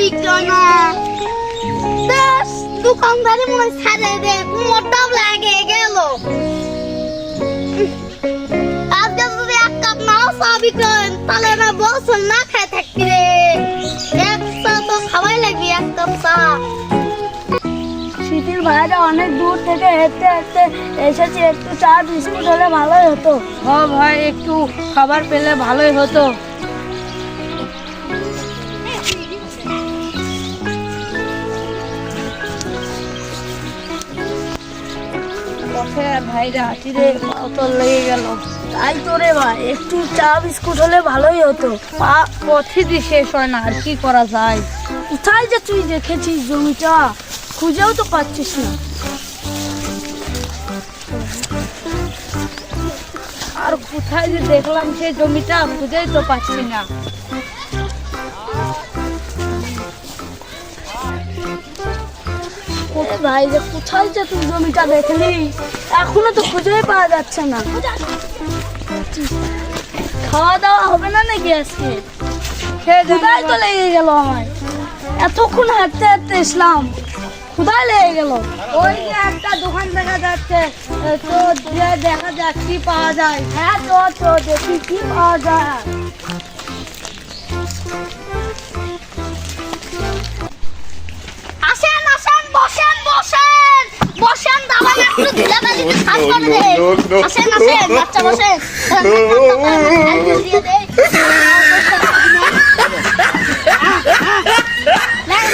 বিক্রয় না দেশ দোকানদারি মনে ছাড়ে দে মোটাও লাগে গেল আজকে যদি এক কাপ নাও চা বিক্রয় তাহলে না বছর না খায় থাকবি রে এক চা তো খাওয়াই লাগবি এক কাপ চা শীতের ভাইরা অনেক দূর থেকে হেঁটে হেঁটে এসেছে, একটু চা বিস্কুট হলে ভালোই হতো। হ্যাঁ ভাই, একটু খাবার পেলে ভালোই হতো। পথে আর ভাইরা হাঁটি রে, পাও তো লেগে গেল। তাই তো রে ভাই, একটু চা বিস্কুট হলে ভালোই হতো। পা পথেই শেষ হয় না, আর কি করা যায়। কোথায় যে তুই দেখেছিস জমিটা, খুঁজেও তো পাচ্ছিস না। আর কোথায় যে দেখলাম সেই জমিটা, খুঁজেই তো পাচ্ছি না। ভাই যে কোথায় যে তুই জমিটা দেখলি, এখনো তো খুঁজেই পাওয়া যাচ্ছে না। খাওয়া দাওয়া হবে না নাকি আজকে? ক্ষুধাই তো লেগে গেল আমার, এতক্ষণ হাঁটতে হাঁটতে এসলাম, ক্ষুধাই লেগে গেল। ওই যে একটা দোকান দেখা যাচ্ছে, তো যে দেখা যাক কি পাওয়া যায়। হ্যাঁ তো তো দেখি কি পাওয়া যায়। আসেন আসেন বসেন বসেন বসেন দাবান একটু ঢিলা বালিতে সাজ করে দে আসেন আসেন বাচ্চা বসেন দিয়ে দে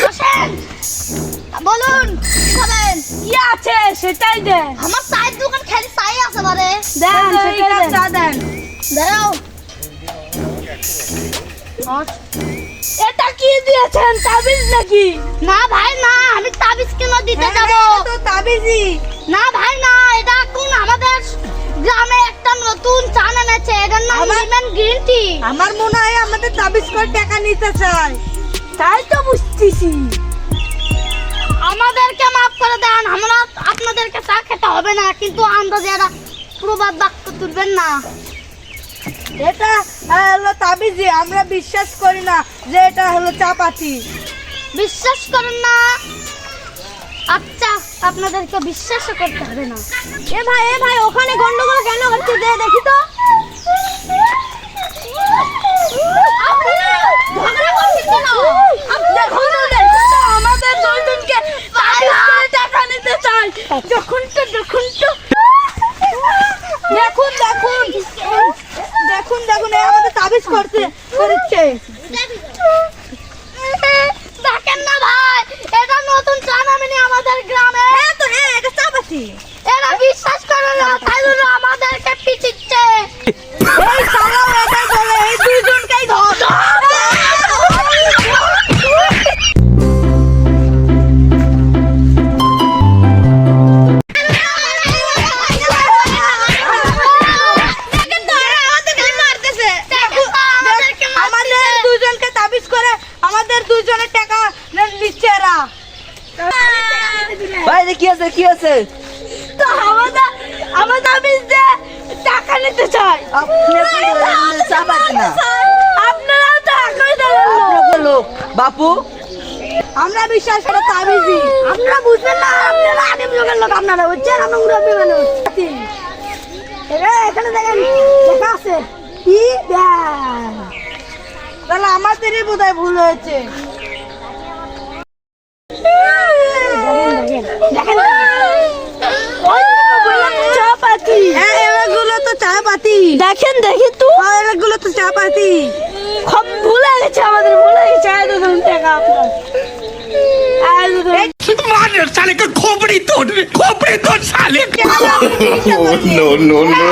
বসেন বলুন খাবেন কি আছে সেটাই দে। আমার চায়ের দোকান খালি চাই আছে বারে দেন সেটাই চা দেন। দাও এটা কি দিয়েছেন, তাবিজ নাকি? না ভাই না, আমি তাবিজ কেন দিতে যাব? তো তাবিজই। না ভাই না, এটা কোন আমাদের গ্রামে একটা নতুন চা এনেছে, এটার নাম লিমন গ্রিন টি। আমার মনে হয় আমাদের তাবিজ করে টাকা নিতে চায়। তাই তো বুঝতেছি। আমাদেরকে মাফ করে দেন, আমরা আপনাদেরকে চা খেতে হবে না, কিন্তু আন্দাজে এরা প্রবাদ বাক্য তুলবেন না। এটা হলো তাবিজি, আমরা বিশ্বাস করি না যে এটা হলো চাপাতি। বিশ্বাস করেন না? আচ্ছা, আপনাদেরকে বিশ্বাস করতে হবে না। এ ভাই ওখানে গন্ডগোল কেন হচ্ছে, যে দেখি তো। ঝগড়া করছেন কেন? আমাদের দুইজনকে টাকা নিতে চাই। দেখুন তো দেখুন আমাদের তাবিজ করছে। দেখেন না ভাই, এটা নতুন চা নামেনি আমাদের গ্রামে। এটা চাপাতি। এরা বিশ্বাস করে না, তাই জন্য আমাদেরকে পিটিচ্ছে। এই সালাও এটাই বলে, এই দুইজনকেই ধর। কি আছে তো আমার তাবিজ দে টাকা নিতে চাই। আপনারা তো একই দলের লোক বাপু, আমরা বিশ্বাস করি তাবিজি। আপনারা বুঝবেন না, আপনারা আদিম যুগের লোক, আপনারা বুঝছেন, আমরা মুরব্বী মানুষ। এখানে দেখেন লেখা আছে কি দেন, তাহলে আমাদেরই বোধহয় ভুল হয়েছে। দেখেন দেখি তো, এগুলো তো চা পাতি। ভুলে গেছে, আমাদের ভুলে গেছে। টাকা मार साले का खोपड़ी तोड़ साले नो नो नो नो